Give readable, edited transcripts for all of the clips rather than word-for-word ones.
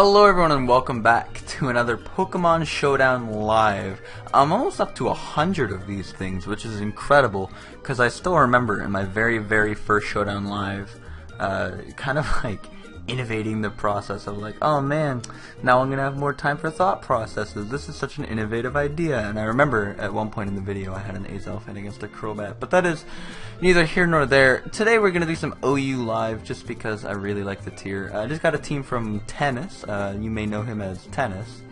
Hello everyone and welcome back to another Pokemon Showdown Live. I'm almost up to 100 of these things, which is incredible, because I still remember in my very first Showdown Live, kind of like innovating the process of like, oh man, now I'm going to have more time for thought processes. This is such an innovative idea. And I remember at one point in the video I had an Azel fight against a Crobat, but that is neither here nor there. Today we're going to do some OU Live just because I really like the tier. I just got a team from Tennis. You may know him as Tennis,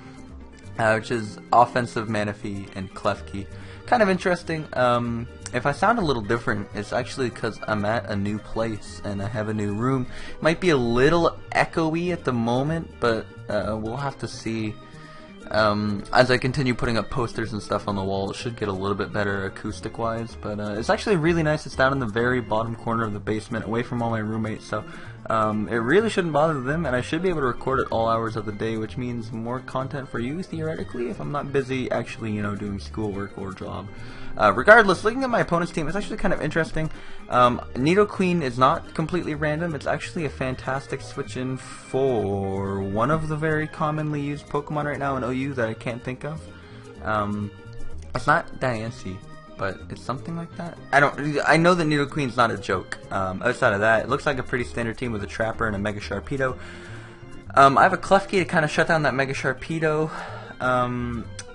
which is offensive Manaphy and Klefki. Kind of interesting. If I sound a little different, it's actually because I'm at a new place and I have a new room. It might be a little echoey at the moment, but we'll have to see. As I continue putting up posters and stuff on the wall, it should get a little bit better acoustic-wise. But it's actually really nice. It's down in the very bottom corner of the basement, away from all my roommates, so it really shouldn't bother them, and I should be able to record at all hours of the day, which means more content for you, theoretically, if I'm not busy actually, you know, doing schoolwork or job. Regardless, looking at my opponent's team, it's actually kind of interesting. Nidoqueen is not completely random. It's actually a fantastic switch-in for one of the very commonly used Pokemon right now in OU that I can't think of. It's not Diancie, but it's something like that. I know that Nidoqueen's not a joke. Outside of that, it looks like a pretty standard team with a Trapper and a Mega Sharpedo. I have a Klefki to kind of shut down that Mega Sharpedo.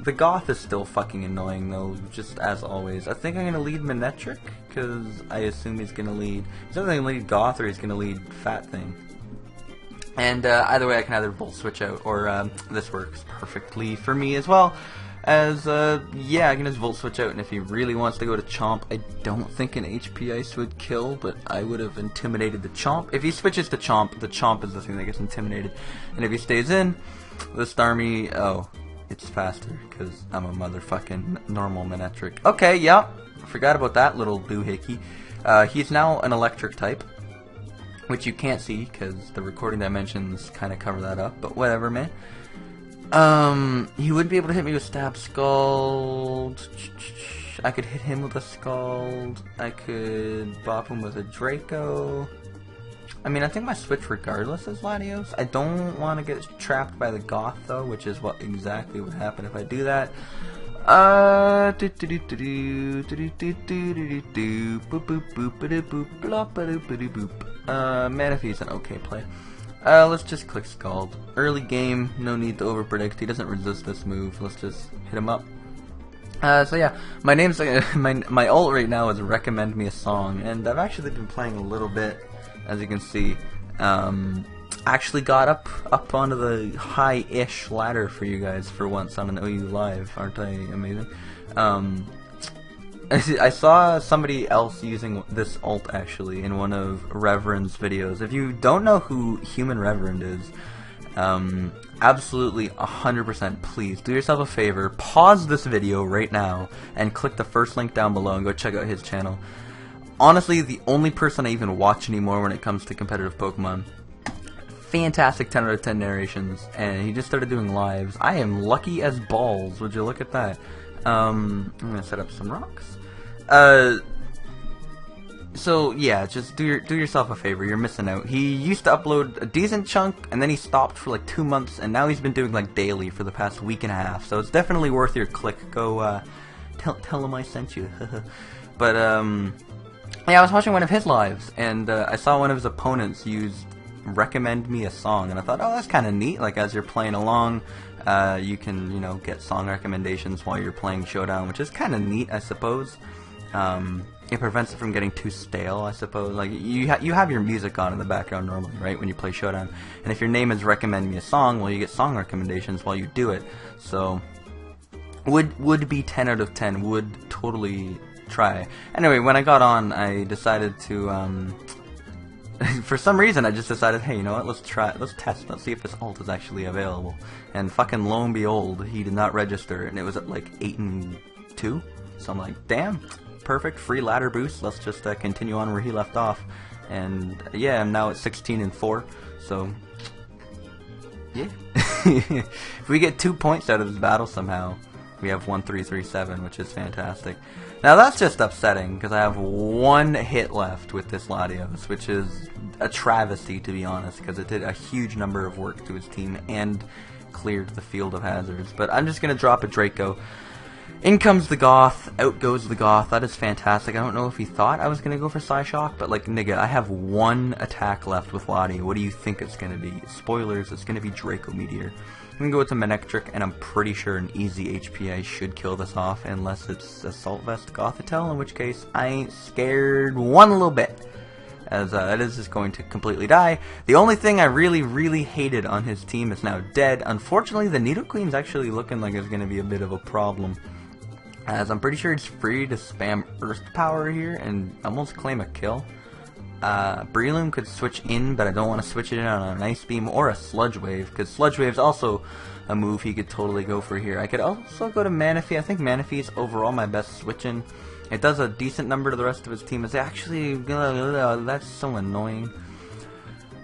The Goth is still fucking annoying though, just as always. I think I'm gonna lead Manectric, because I assume he's gonna lead. He's either gonna lead Goth or he's gonna lead Fat Thing. And either way, I can either Volt Switch out, or this works perfectly for me as well. As, yeah, I can just Volt Switch out, and if he really wants to go to Chomp, I don't think an HP Ice would kill, but I would have intimidated the Chomp. If he switches to Chomp, the Chomp is the thing that gets intimidated. And if he stays in, the Starmie, oh, it's faster, because I'm a motherfucking normal Manectric. Okay, yeah, forgot about that little doohickey. He's now an electric type, which you can't see, because the recording dimensions kind of cover that up, but whatever, man. He wouldn't be able to hit me with Stab Scald. I could hit him with a Scald. I could bop him with a Draco. I mean, I think my switch regardless is Latios. I don't want to get trapped by the Goth though, which is what exactly would happen if I do that. Manaphy's an okay play. Let's just click Scald. Early game, no need to overpredict. He doesn't resist this move. Let's just hit him up. So yeah, my name's my ult right now is Recommend Me a Song, and I've actually been playing a little bit, as you can see. Actually got up onto the high-ish ladder for you guys for once on an OU Live. Aren't I amazing? I saw somebody else using this ult actually in one of Reverend's videos. If you don't know who Human Reverend is, absolutely 100% please do yourself a favor, pause this video right now and click the first link down below and go check out his channel. Honestly, the only person I even watch anymore when it comes to competitive Pokemon. Fantastic 10 out of 10 narrations, and he just started doing lives. I am lucky as balls, would you look at that. I'm gonna set up some rocks. So yeah, just do yourself a favor. You're missing out. He used to upload a decent chunk, and then he stopped for like 2 months, and now he's been doing like daily for the past week and a half. So it's definitely worth your click. Go tell him I sent you. But yeah, I was watching one of his lives, and I saw one of his opponents use Recommend Me a Song, and I thought, oh, that's kind of neat. Like as you're playing along, you can, you know, get song recommendations while you're playing Showdown, which is kind of neat, I suppose. It prevents it from getting too stale, I suppose. Like you have your music on in the background normally, right, when you play Showdown. And if your name is Recommend Me a Song, well, you get song recommendations while you do it. So would be 10 out of 10. Would totally try. Anyway, when I got on, I decided to for some reason, I just decided, hey, you know what, let's test, let's see if this ult is actually available. And fucking lo and behold, he did not register, and it was at like 8 and 2. So I'm like, damn, perfect, free ladder boost, let's just continue on where he left off. And yeah, I'm now at 16 and 4, so yeah. If we get 2 points out of this battle somehow, we have 1-3-3-7, which is fantastic. Now that's just upsetting, because I have 1 hit left with this Latios, which is a travesty, to be honest, because it did a huge number of work to his team and cleared the field of hazards. But I'm just going to drop a Draco. In comes the Goth, out goes the Goth. That is fantastic. I don't know if he thought I was going to go for Psyshock, but like, nigga, I have one attack left with Lottie. What do you think it's going to be? Spoilers, it's going to be Draco Meteor. I'm going to go with the Manectric, and I'm pretty sure an easy HP I should kill this off, unless it's Assault Vest Gothitelle, in which case I ain't scared one little bit, as that is just going to completely die. The only thing I really, really hated on his team is now dead. Unfortunately, the Nidoqueen's actually looking like it's going to be a bit of a problem, as I'm pretty sure it's free to spam Earth Power here and almost claim a kill. Breloom could switch in, but I don't want to switch it in on an Ice Beam or a Sludge Wave, because Sludge Wave's also a move he could totally go for here. I could also go to Manaphy. I think Manaphy is overall my best switch-in. It does a decent number to the rest of his team. It's actually... that's so annoying.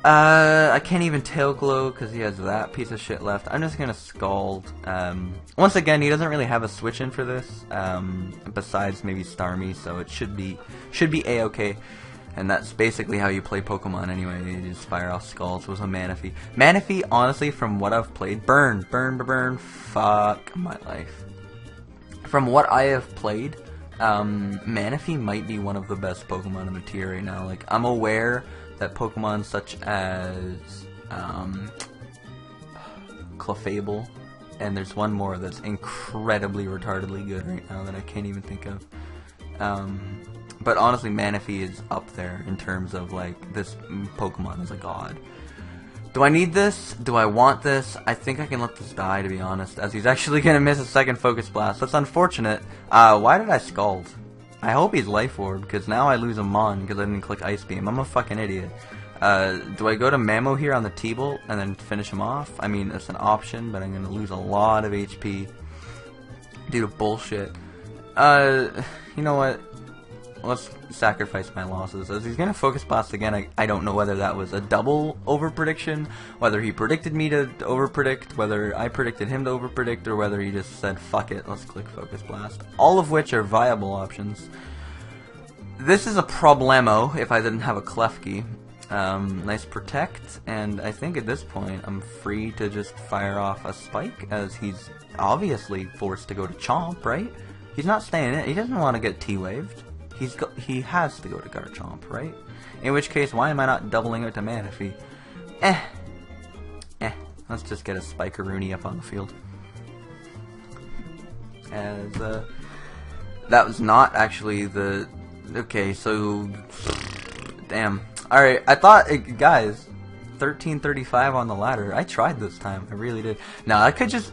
I can't even Tail Glow because he has that piece of shit left. I'm just going to Scald. Once again, he doesn't really have a switch-in for this, besides maybe Starmie, so it should be A-okay. And that's basically how you play Pokemon anyway. You just fire off Scalds with a Manaphy. Manaphy, honestly, from what I've played... Burn, fuck my life. From what I have played, Manaphy might be one of the best Pokemon in the tier right now. Like, I'm aware that Pokemon such as Clefable, and there's one more that's incredibly retardedly good right now that I can't even think of. But honestly, Manaphy is up there in terms of, like, this Pokemon is a god. Do I need this? Do I want this? I think I can let this die, to be honest, as he's actually going to miss a second Focus Blast. That's unfortunate. Why did I Scald? I hope he's Life Orb, because now I lose a Mon because I didn't click Ice Beam. I'm a fucking idiot. Do I go to Mamo here on the T-Bolt and then finish him off? I mean, it's an option, but I'm going to lose a lot of HP due to bullshit. You know what? Let's sacrifice my losses. As he's going to Focus Blast again, I don't know whether that was a double over-prediction, whether he predicted me to over-predict, whether I predicted him to over-predict, or whether he just said, fuck it, let's click Focus Blast. All of which are viable options. This is a problemo if I didn't have a Klefki. Nice Protect, and I think at this point I'm free to just fire off a Spike, as he's obviously forced to go to Chomp, right? He's not staying in. He doesn't want to get T-Waved. He has to go to Garchomp, right? In which case, why am I not doubling out to Manaphy? Let's just get a Spikeroonie up on the field. As, that was not actually the... Okay, so... Damn. Alright, I thought... guys, 1335 on the ladder. I tried this time. I really did. Now, it could just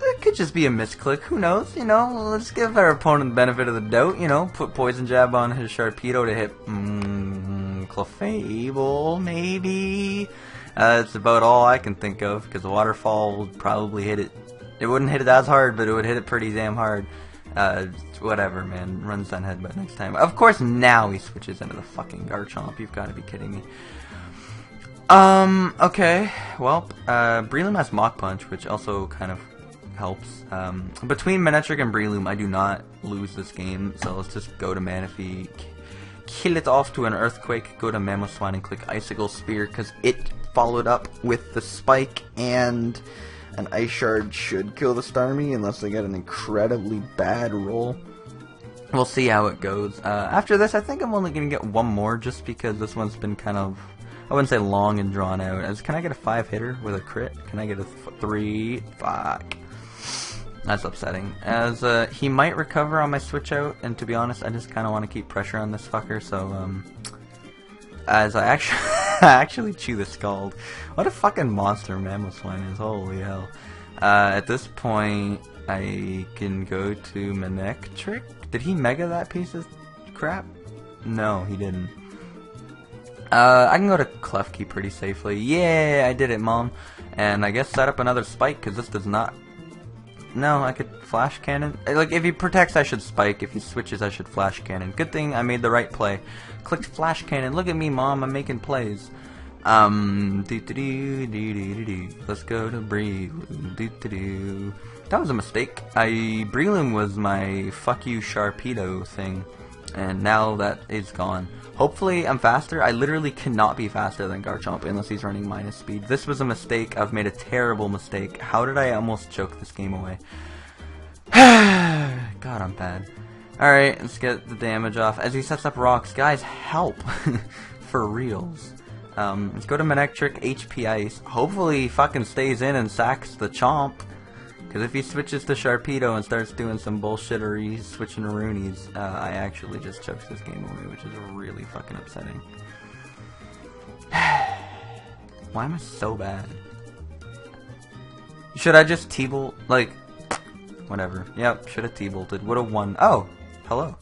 be a misclick. Who knows? You know, let's give our opponent the benefit of the doubt. You know, put Poison Jab on his Sharpedo to hit Clefable, maybe. That's about all I can think of, because the Waterfall would probably hit it. It wouldn't hit it as hard, but it would hit it pretty damn hard. Whatever, man. Runs on Headbutt next time. Of course, now he switches into the fucking Garchomp. You've got to be kidding me. Okay, well, Breloom has Mach Punch, which also kind of helps. Between Manectric and Breloom, I do not lose this game, so let's just go to Manaphy, kill it off to an Earthquake, go to Mamoswine and click Icicle Spear, because it followed up with the Spike, and an Ice Shard should kill the Starmie, unless I get an incredibly bad roll. We'll see how it goes. After this, I think I'm only going to get one more, just because this one's been kind of... I wouldn't say long and drawn out. Can I get a 5-hitter with a crit? Can I get a 3? Fuck. That's upsetting. As he might recover on my switch out, and to be honest, I just kind of want to keep pressure on this fucker. So as I actually chew the Scald. What a fucking monster Mamoswine is! Holy hell. At this point, I can go to Manectric. Did he Mega that piece of crap? No, he didn't. I can go to Klefki pretty safely. Yeah, I did it, Mom. And I guess set up another Spike, because this does not... No, I could Flash Cannon. Like, if he protects, I should Spike. If he switches, I should Flash Cannon. Good thing I made the right play. Clicked Flash Cannon. Look at me, Mom. I'm making plays. Let's go to Breloom. That was a mistake. Breloom was my fuck you Sharpedo thing. And now that is gone. Hopefully I'm faster. I literally cannot be faster than Garchomp unless he's running minus speed. This was a mistake. I've made a terrible mistake. How did I almost choke this game away? God, I'm bad. Alright, let's get the damage off. As he sets up rocks, guys, help. For reals. Let's go to Manectric, HP Ice. Hopefully he fucking stays in and sacks the Chomp. Because if he switches to Sharpedo and starts doing some bullshittery switching Roonies, I actually just choked this game away, which is really fucking upsetting. Why am I so bad? Should I just T-Bolt? Like, whatever. Yep, should have T-Bolted. Would have won. Oh, hello.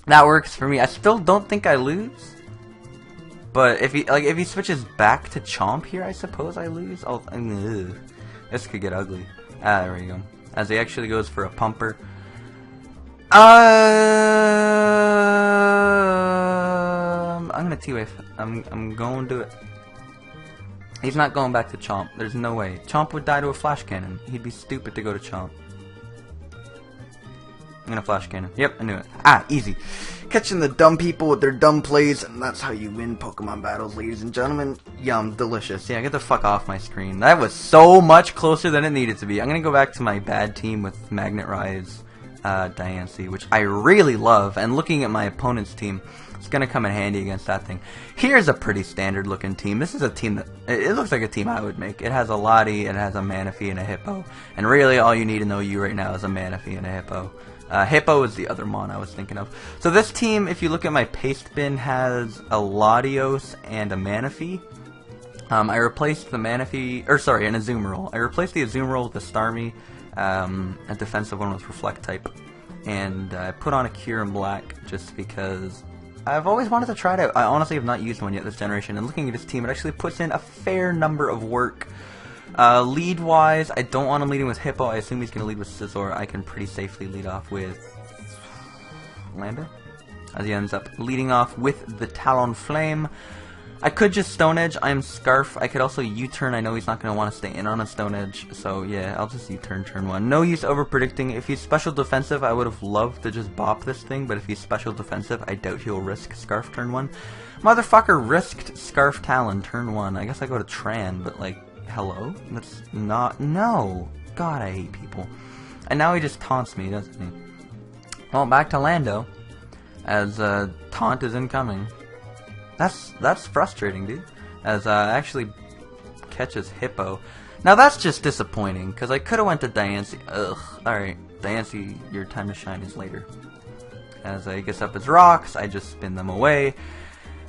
That works for me. I still don't think I lose. But if he switches back to Chomp here, I suppose I lose. Oh, this could get ugly. Ah, there we go. As he actually goes for a pumper. I'm gonna T-Wave. I'm going to do it. He's not going back to Chomp. There's no way. Chomp would die to a Flash Cannon. He'd be stupid to go to Chomp. I'm gonna Flash Cannon. Yep, I knew it. Ah, easy. Catching the dumb people with their dumb plays, and that's how you win Pokemon battles, ladies and gentlemen. Yum, delicious. Yeah, get the fuck off my screen. That was so much closer than it needed to be. I'm gonna go back to my bad team with Magnet Rise, Diancie, which I really love, and looking at my opponent's team, it's gonna come in handy against that thing. Here's a pretty standard looking team. This is a team that, it looks like a team I would make. It has a Lottie, it has a Manaphy, and a Hippo. And really all you need to know right now is a Manaphy and a Hippo. Hippo is the other mon I was thinking of. So this team, if you look at my Pastebin, has a Latios and a Manaphy. I replaced the Manaphy, or sorry, an Azumarill. I replaced the Azumarill with a Starmie, a defensive one with Reflect type. And I put on a Kyurem Black just because I've always wanted to try it out. I honestly have not used one yet this generation, and looking at his team, it actually puts in a fair number of work. Lead-wise, I don't want him leading with Hippo. I assume he's going to lead with Scizor. I can pretty safely lead off with Lando, as he ends up leading off with the Talonflame. I could just Stone Edge. I'm Scarf. I could also U-turn. I know he's not going to want to stay in on a Stone Edge, so yeah, I'll just U-turn turn one. No use over-predicting. If he's special defensive, I would have loved to just bop this thing, but if he's special defensive, I doubt he'll risk Scarf turn one. Motherfucker risked Scarf Talon turn one. I guess I go to Tran, but like, hello? That's not... No! God, I hate people. And now he just taunts me, doesn't he? Well, back to Lando. As, taunt is incoming. That's frustrating, dude. As, actually catches Hippo. Now that's just disappointing, because I could've went to Diancie. Ugh. Alright, Diancie, your time to shine is later. As he gets up his rocks, I just spin them away.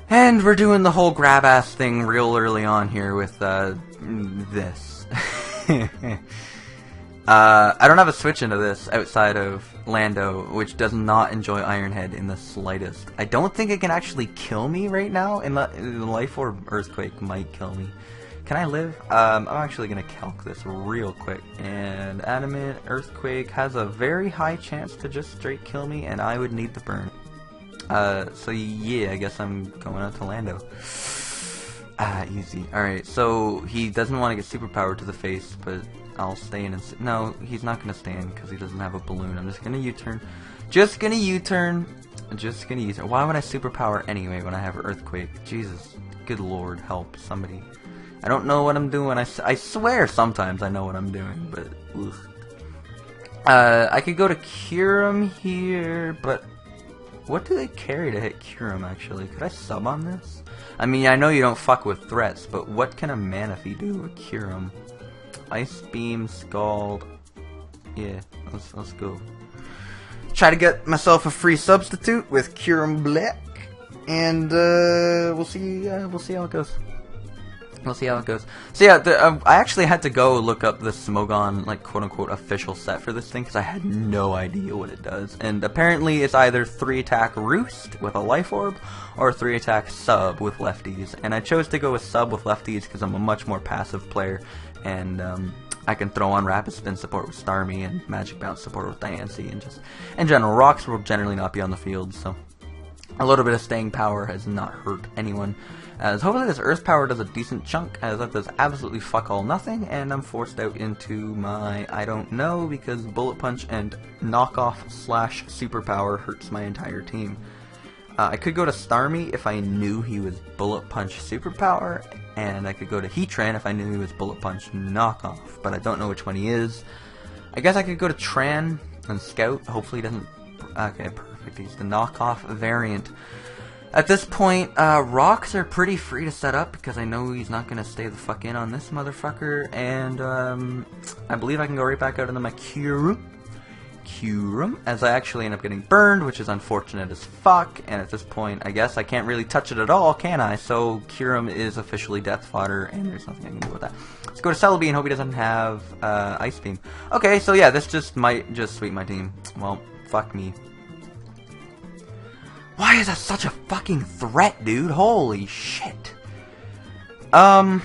And we're doing the whole grab-ass thing real early on here with, this. I don't have a switch into this outside of Lando, which does not enjoy Iron Head in the slightest. I don't think it can actually kill me right now, and the Life Orb Earthquake might kill me. Can I live? I'm actually going to calc this real quick. And Adamant Earthquake has a very high chance to just straight kill me, and I would need the burn. So yeah, I guess I'm going out to Lando. Ah, easy. Alright, so he doesn't want to get superpowered to the face, but I'll stay in and... No, he's not going to stay in because he doesn't have a balloon. I'm just going to U-turn. Just going to U-turn. Just going to U-turn. Why would I superpower anyway when I have Earthquake? Jesus. Good lord, help somebody. I don't know what I'm doing. I swear sometimes I know what I'm doing, but... Ugh. I could go to Kyurem here, but... What do they carry to hit Kyurem, actually? Could I sub on this? I mean, I know you don't fuck with threats, but what can a Manaphy do with Kyurem? Ice Beam, Scald... Yeah, let's go. Try to get myself a free substitute with Kyurem Black, and we'll see how it goes. We'll see how it goes. So yeah, I actually had to go look up the Smogon, like, quote-unquote official set for this thing, because I had no idea what it does. And apparently it's either 3-attack Roost with a Life Orb, or 3-attack Sub with lefties. And I chose to go with Sub with lefties because I'm a much more passive player, and I can throw on Rapid Spin support with Starmie, and Magic Bounce support with Diancie, and just, in general, Rocks will generally not be on the field, so... a little bit of staying power has not hurt anyone. As hopefully this earth power does a decent chunk, as that does absolutely fuck all nothing, and I'm forced out into my I don't know, because bullet punch and knockoff slash superpower hurts my entire team. I could go to Starmie if I knew he was bullet punch superpower, and I could go to Heatran if I knew he was bullet punch knockoff, but I don't know which one he is. I guess I could go to Tran and Scout. Hopefully he doesn't. Okay, perfect. He's the knockoff variant. At this point, rocks are pretty free to set up because I know he's not going to stay the fuck in on this motherfucker, and I believe I can go right back out into my Kyurem, as I actually end up getting burned, which is unfortunate as fuck, and at this point, I guess I can't really touch it at all, can I? So Kyurem is officially death fodder, and there's nothing I can do with that. Let's go to Celebi and hope he doesn't have Ice Beam. Okay, so yeah, this just might just sweep my team. Well, fuck me. Why is that such a fucking threat, dude? Holy shit. Okay.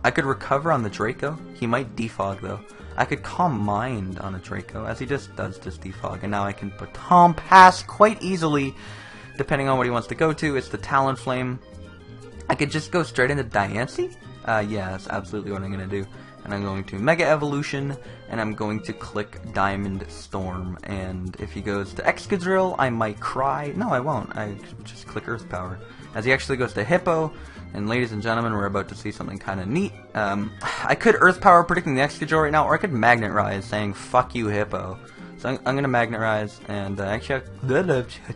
I could recover on the Draco. He might defog, though. I could Calm Mind on a Draco, as he just does just defog. And now I can Baton Pass quite easily, depending on what he wants to go to. It's the Talonflame. I could just go straight into Diancie? Yeah, that's absolutely what I'm going to do. And I'm going to Mega Evolution, and I'm going to click Diamond Storm. And if he goes to Excadrill, I might cry. No, I won't. I just click Earth Power. As he actually goes to Hippo, and ladies and gentlemen, we're about to see something kind of neat. I could Earth Power predicting the Excadrill right now, or I could Magnet Rise saying, fuck you, Hippo. So I'm going to Magnet Rise, and actually,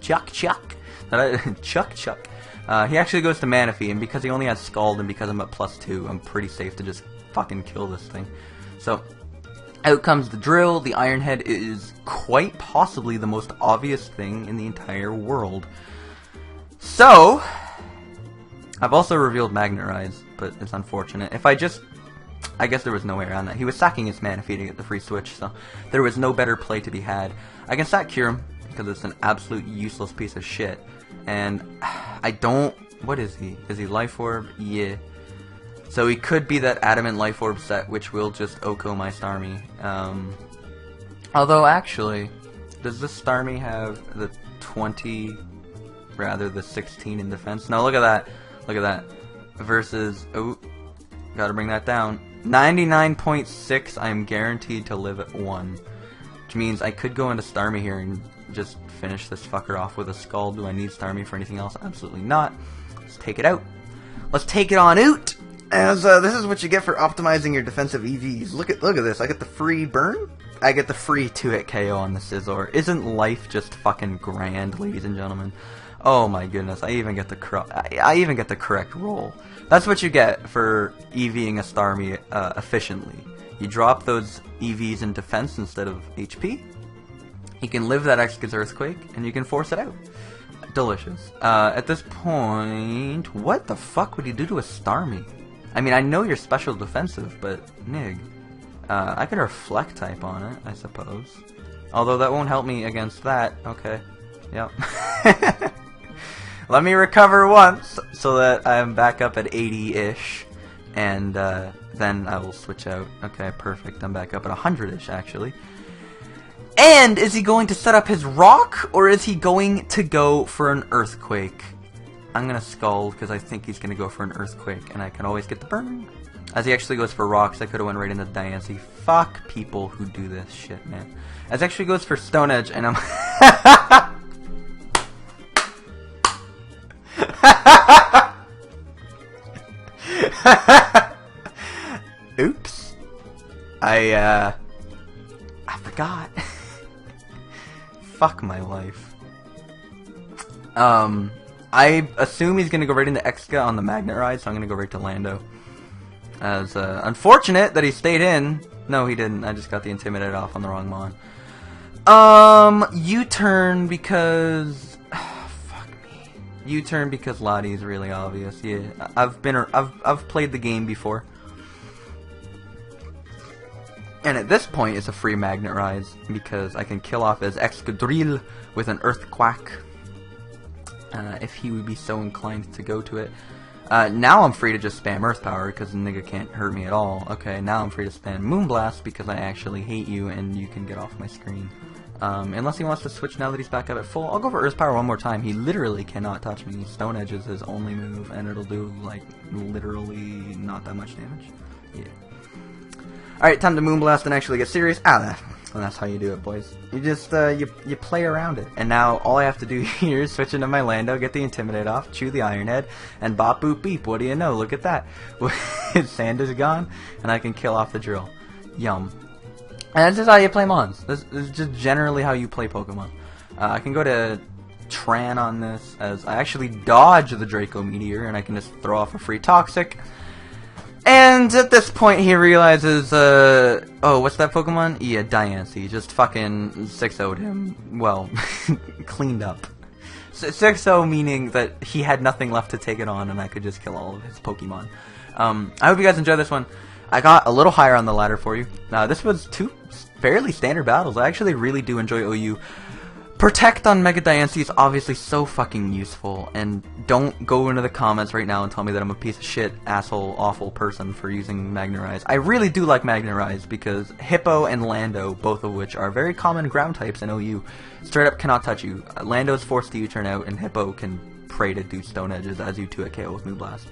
Chuck. He actually goes to Manaphy, and because he only has Scald, and because I'm at +2, I'm pretty safe to just fucking kill this thing. So, out comes the drill. The Iron Head is quite possibly the most obvious thing in the entire world. So, I've also revealed Magnet Rise, but it's unfortunate. If I guess there was no way around that. He was sacking his Manaphy to get the free switch, so there was no better play to be had. I can sack Kyurem, because it's an absolute useless piece of shit. And I don't... What is he? Is he Life Orb? Yeah. So he could be that Adamant Life Orb set, which will just Oko my Starmie. Although, actually, does this Starmie have the 20, rather the 16 in defense? No, look at that. Look at that. Versus, oh, gotta bring that down. 99.6, I'm guaranteed to live at 1. Which means I could go into Starmie here and just finish this fucker off with a Scald. Do I need Starmie for anything else? Absolutely not. Let's take it out. Let's take it on out! As this is what you get for optimizing your defensive EVs. Look at this. I get the free burn. I get the free 2-hit KO on the Scizor. Isn't life just fucking grand, ladies and gentlemen? Oh my goodness! I even get the correct roll. That's what you get for EVing a Starmie efficiently. You drop those EVs in defense instead of HP. You can live that Excadrill Earthquake, and you can force it out. Delicious. At this point, what the fuck would you do to a Starmie? I mean, I know you're special defensive, but Nig. I could Reflect type on it, I suppose. Although that won't help me against that. Okay. Yep. Let me recover once, so that I'm back up at 80-ish. And then I will switch out. Okay, perfect. I'm back up at 100-ish, actually. And is he going to set up his Rock, or is he going to go for an Earthquake? I'm going to Scald, because I think he's going to go for an Earthquake, and I can always get the burn. As he actually goes for Rocks, I could have went right into Diancie. Fuck people who do this shit, man. As he actually goes for Stone Edge, and I'm... Oops. I forgot. Fuck my life. I assume he's gonna go right into Exca on the Magnet Ride, so I'm gonna go right to Lando. As, unfortunate that he stayed in. No, he didn't. I just got the Intimidate off on the wrong mon. U-turn because... fuck me. U-turn because Lottie's really obvious. Yeah, I've played the game before. And at this point, it's a free Magnet Rise, because I can kill off his Excadrill with an Earthquack. If he would be so inclined to go to it. Now I'm free to just spam Earth Power, because the nigga can't hurt me at all. Okay, now I'm free to spam Moonblast, because I actually hate you, and you can get off my screen. Unless he wants to switch now that he's back up at full. I'll go for Earth Power one more time. He literally cannot touch me. Stone Edge is his only move, and it'll do, like, literally not that much damage. Yeah. Alright, time to Moonblast and actually get serious. And that's how you do it, boys. You just, you play around it. And now, all I have to do here is switch into my Lando, get the Intimidate off, chew the Iron Head, and bop boop beep. What do you know? Look at that. His sand is gone, and I can kill off the drill. Yum. And that's just how you play Mons. This is just generally how you play Pokemon. I can go to Tran on this, as I actually dodge the Draco Meteor, and I can just throw off a free Toxic. And at this point, he realizes, oh, what's that Pokemon? Yeah, Diancie. Just fucking 6-0'd him. Well, cleaned up. 6-0 meaning that he had nothing left to take it on, and I could just kill all of his Pokemon. I hope you guys enjoyed this one. I got a little higher on the ladder for you. This was 2 fairly standard battles. I actually really do enjoy OU. Protect on Mega Diancie is obviously so fucking useful, and don't go into the comments right now and tell me that I'm a piece of shit, asshole, awful person for using Magnerise. I really do like Magnerise because Hippo and Lando, both of which are very common ground types in OU, straight up cannot touch you. Lando is forced to U-turn out, and Hippo can pray to do Stone Edges as you 2 at KO with Moonblast.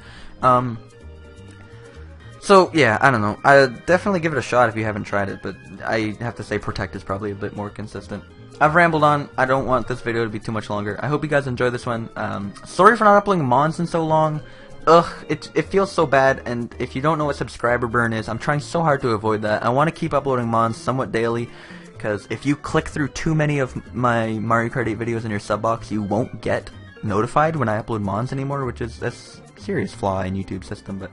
So, yeah, I don't know. I'd definitely give it a shot if you haven't tried it, but I have to say Protect is probably a bit more consistent. I've rambled on. I don't want this video to be too much longer. I hope you guys enjoy this one. Sorry for not uploading Mons in so long. Ugh, it feels so bad, and if you don't know what subscriber burn is, I'm trying so hard to avoid that. I want to keep uploading Mons somewhat daily, because if you click through too many of my Mario Kart 8 videos in your sub box, you won't get notified when I upload Mons anymore, which is a serious flaw in YouTube's system, but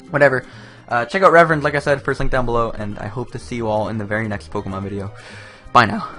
whatever. Check out Reverend, like I said, first link down below, and I hope to see you all in the very next Pokemon video. Bye now.